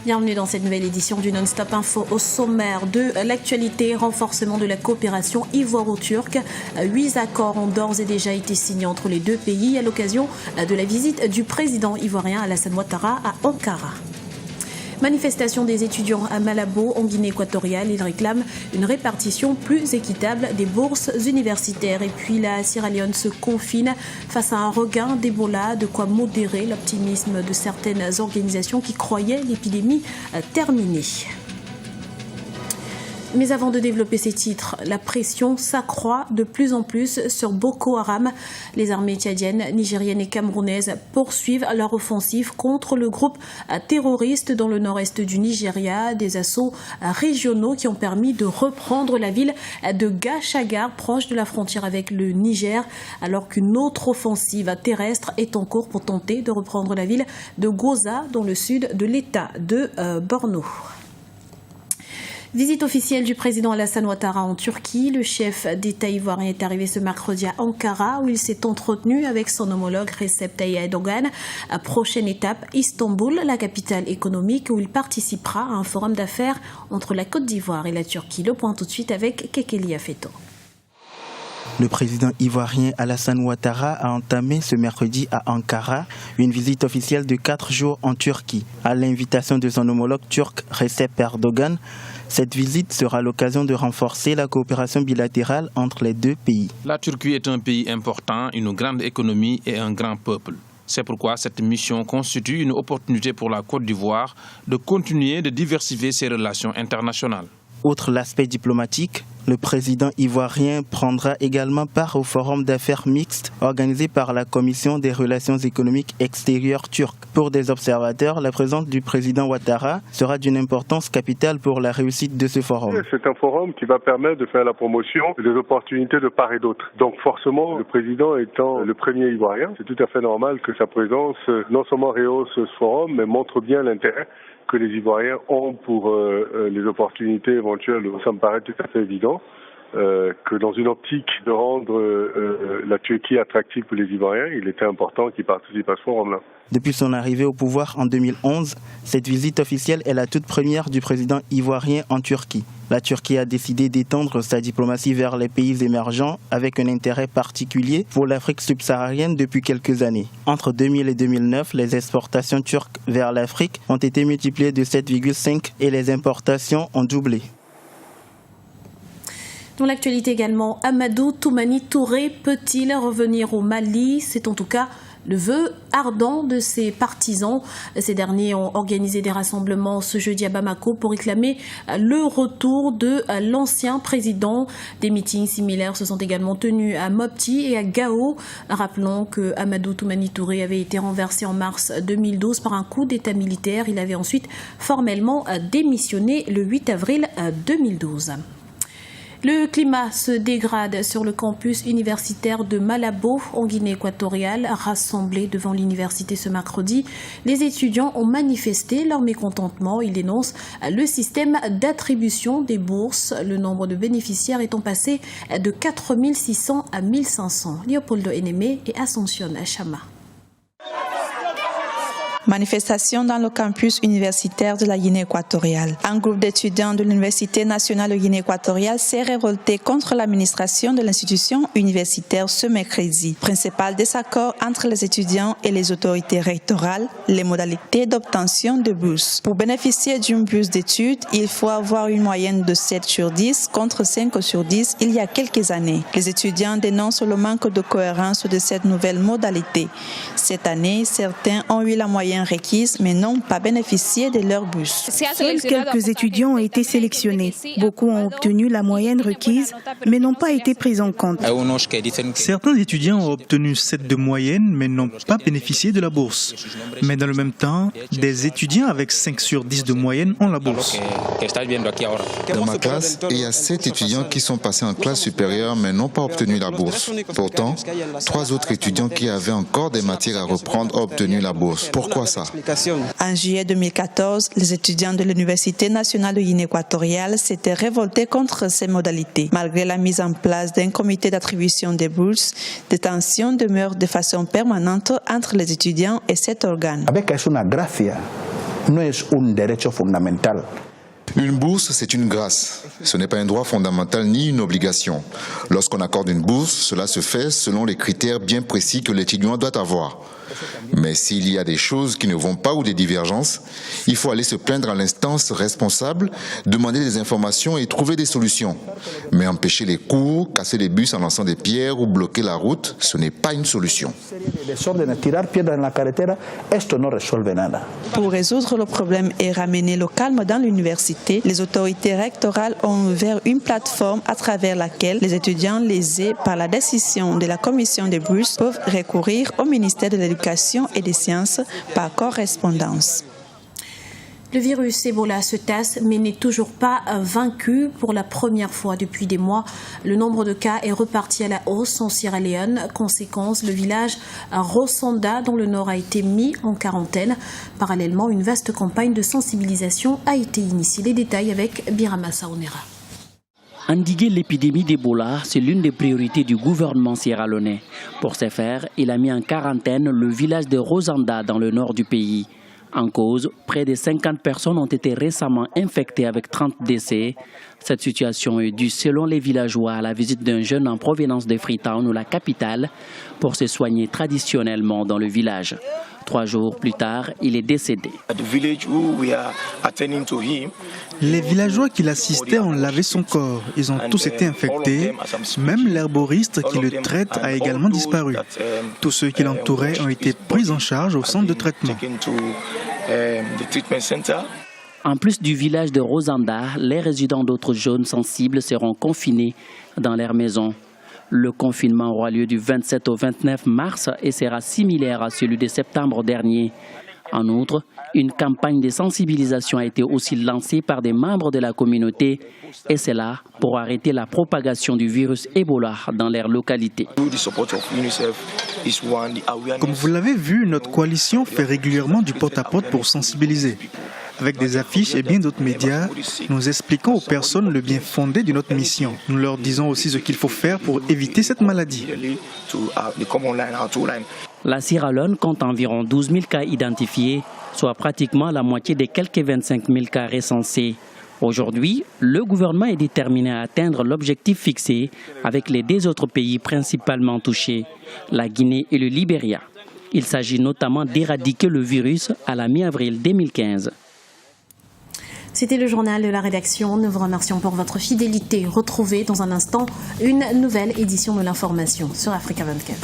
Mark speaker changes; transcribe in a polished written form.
Speaker 1: Bienvenue dans cette nouvelle édition du Non-Stop Info. Au sommaire de l'actualité, renforcement de la coopération ivoiro-turque. 8 accords ont d'ores et déjà été signés entre les deux pays à l'occasion de la visite du président ivoirien Alassane Ouattara à Ankara. Manifestation des étudiants à Malabo, en Guinée équatoriale. Ils réclament une répartition plus équitable des bourses universitaires. Et puis la Sierra Leone se confine face à un regain d'Ebola, de quoi modérer l'optimisme de certaines organisations qui croyaient l'épidémie terminée. Mais avant de développer ces titres, la pression s'accroît de plus en plus sur Boko Haram. Les armées tchadiennes, nigériennes et camerounaises poursuivent leur offensive contre le groupe terroriste dans le nord-est du Nigeria. Des assauts régionaux qui ont permis de reprendre la ville de Gachagar, proche de la frontière avec le Niger, alors qu'une autre offensive terrestre est en cours pour tenter de reprendre la ville de Goza, dans le sud de l'État de Borno. Visite officielle du président Alassane Ouattara en Turquie. Le chef d'État ivoirien est arrivé ce mercredi à Ankara où il s'est entretenu avec son homologue Recep Tayyip Erdogan. Prochaine étape, Istanbul, la capitale économique, où il participera à un forum d'affaires entre la Côte d'Ivoire et la Turquie. Le point tout de suite avec Kekeli Afeto.
Speaker 2: Le président ivoirien Alassane Ouattara a entamé ce mercredi à Ankara une visite officielle de 4 jours en Turquie. À l'invitation de son homologue turc Recep Erdogan, cette visite sera l'occasion de renforcer la coopération bilatérale entre les deux pays.
Speaker 3: La Turquie est un pays important, une grande économie et un grand peuple. C'est pourquoi cette mission constitue une opportunité pour la Côte d'Ivoire de continuer de diversifier ses relations internationales.
Speaker 2: Outre l'aspect diplomatique, le président ivoirien prendra également part au forum d'affaires mixte organisé par la Commission des relations économiques extérieures turque. Pour des observateurs, la présence du président Ouattara sera d'une importance capitale pour la réussite de ce forum.
Speaker 4: C'est un forum qui va permettre de faire la promotion des opportunités de part et d'autre. Donc forcément, le président étant le premier ivoirien, c'est tout à fait normal que sa présence non seulement rehausse ce forum, mais montre bien l'intérêt que les Ivoiriens ont pour les opportunités éventuelles. Ça me paraît tout à fait évident que dans une optique de rendre la Turquie attractive pour les Ivoiriens, il était important qu'ils participent à ce forum-là.
Speaker 2: Depuis son arrivée au pouvoir en 2011, cette visite officielle est la toute première du président ivoirien en Turquie. La Turquie a décidé d'étendre sa diplomatie vers les pays émergents avec un intérêt particulier pour l'Afrique subsaharienne depuis quelques années. Entre 2000 et 2009, les exportations turques vers l'Afrique ont été multipliées de 7,5 et les importations ont doublé.
Speaker 1: Dans l'actualité également, Amadou Toumani Touré peut-il revenir au Mali? C'est en tout cas le vœu ardent de ses partisans. Ces derniers ont organisé des rassemblements ce jeudi à Bamako pour réclamer le retour de l'ancien président. Des meetings similaires se sont également tenus à Mopti et à Gao. Rappelons que Amadou Toumani Touré avait été renversé en mars 2012 par un coup d'état militaire. Il avait ensuite formellement démissionné le 8 avril 2012. Le climat se dégrade sur le campus universitaire de Malabo, en Guinée équatoriale. Rassemblés devant l'université ce mercredi, les étudiants ont manifesté leur mécontentement. Ils dénoncent le système d'attribution des bourses, le nombre de bénéficiaires étant passé de 4600 à 1500. Léopoldo Enemé et Ascension Chama.
Speaker 5: Manifestation dans le campus universitaire de la Guinée équatoriale. Un groupe d'étudiants de l'Université nationale de Guinée équatoriale s'est révolté contre l'administration de l'institution universitaire ce mercredi. Principal désaccord entre les étudiants et les autorités rectorales, les modalités d'obtention de bourses. Pour bénéficier d'une bourse d'études, il faut avoir une moyenne de 7 sur 10 contre 5 sur 10 il y a quelques années. Les étudiants dénoncent le manque de cohérence de cette nouvelle modalité. Cette année, certains ont eu la moyenne requises mais n'ont pas bénéficié de leur bourse.
Speaker 6: Seuls quelques étudiants ont été sélectionnés. Beaucoup ont obtenu la moyenne requise mais n'ont pas été pris en compte.
Speaker 7: Certains étudiants ont obtenu 7 de moyenne mais n'ont pas bénéficié de la bourse. Mais dans le même temps, des étudiants avec 5 sur 10 de moyenne ont la bourse.
Speaker 8: Dans ma classe, il y a 7 étudiants qui sont passés en classe supérieure mais n'ont pas obtenu la bourse. Pourtant, 3 autres étudiants qui avaient encore des matières à reprendre ont obtenu la bourse. Pourquoi ça?
Speaker 5: En juillet 2014, les étudiants de l'Université nationale de Guinée équatoriale s'étaient révoltés contre ces modalités. Malgré la mise en place d'un comité d'attribution des bourses, des tensions demeurent de façon permanente entre les étudiants et cet organe.
Speaker 9: no es un derecho fundamental.
Speaker 8: Une bourse, c'est une grâce. Ce n'est pas un droit fondamental ni une obligation. Lorsqu'on accorde une bourse, cela se fait selon les critères bien précis que l'étudiant doit avoir. Mais s'il y a des choses qui ne vont pas ou des divergences, il faut aller se plaindre à l'instance responsable, demander des informations et trouver des solutions. Mais empêcher les cours, casser les bus en lançant des pierres ou bloquer la route, ce n'est pas une solution.
Speaker 5: Pour résoudre le problème et ramener le calme dans l'université, les autorités rectorales ont ouvert une plateforme à travers laquelle les étudiants lésés par la décision de la commission des bourses peuvent recourir au ministère de l'Éducation et des Sciences par correspondance.
Speaker 1: Le virus Ebola se tasse mais n'est toujours pas vaincu. Pour la première fois depuis des mois, le nombre de cas est reparti à la hausse en Sierra Leone. Conséquence, le village Rosanda dans le nord a été mis en quarantaine. Parallèlement, une vaste campagne de sensibilisation a été initiée. Les détails avec Birama Saonera.
Speaker 10: Endiguer l'épidémie d'Ebola, c'est l'une des priorités du gouvernement sierra-léonais. Pour ce faire, il a mis en quarantaine le village de Rosanda dans le nord du pays. En cause, près de 50 personnes ont été récemment infectées avec 30 décès. Cette situation est due, selon les villageois, à la visite d'un jeune en provenance de Freetown ou la capitale pour se soigner traditionnellement dans le village. 3 jours plus tard, il est décédé.
Speaker 7: Les villageois qui l'assistaient ont lavé son corps. Ils ont tous été infectés. Même l'herboriste qui le traite a également disparu. Tous ceux qui l'entouraient ont été pris en charge au centre de traitement.
Speaker 10: En plus du village de Rosanda, les résidents d'autres zones sensibles seront confinés dans leurs maisons. Le confinement aura lieu du 27 au 29 mars et sera similaire à celui de septembre dernier. En outre, une campagne de sensibilisation a été aussi lancée par des membres de la communauté, et c'est là pour arrêter la propagation du virus Ebola dans leur localité.
Speaker 7: Comme vous l'avez vu, notre coalition fait régulièrement du porte-à-porte pour sensibiliser. Avec des affiches et bien d'autres médias, nous expliquons aux personnes le bien fondé de notre mission. Nous leur disons aussi ce qu'il faut faire pour éviter cette maladie.
Speaker 10: La Sierra Leone compte environ 12 000 cas identifiés, soit pratiquement la moitié des quelques 25 000 cas recensés. Aujourd'hui, le gouvernement est déterminé à atteindre l'objectif fixé avec les 2 autres pays principalement touchés, la Guinée et le Libéria. Il s'agit notamment d'éradiquer le virus à la mi-avril 2015.
Speaker 1: C'était le journal de la rédaction. Nous vous remercions pour votre fidélité. Retrouvez dans un instant une nouvelle édition de l'information sur Africa 24.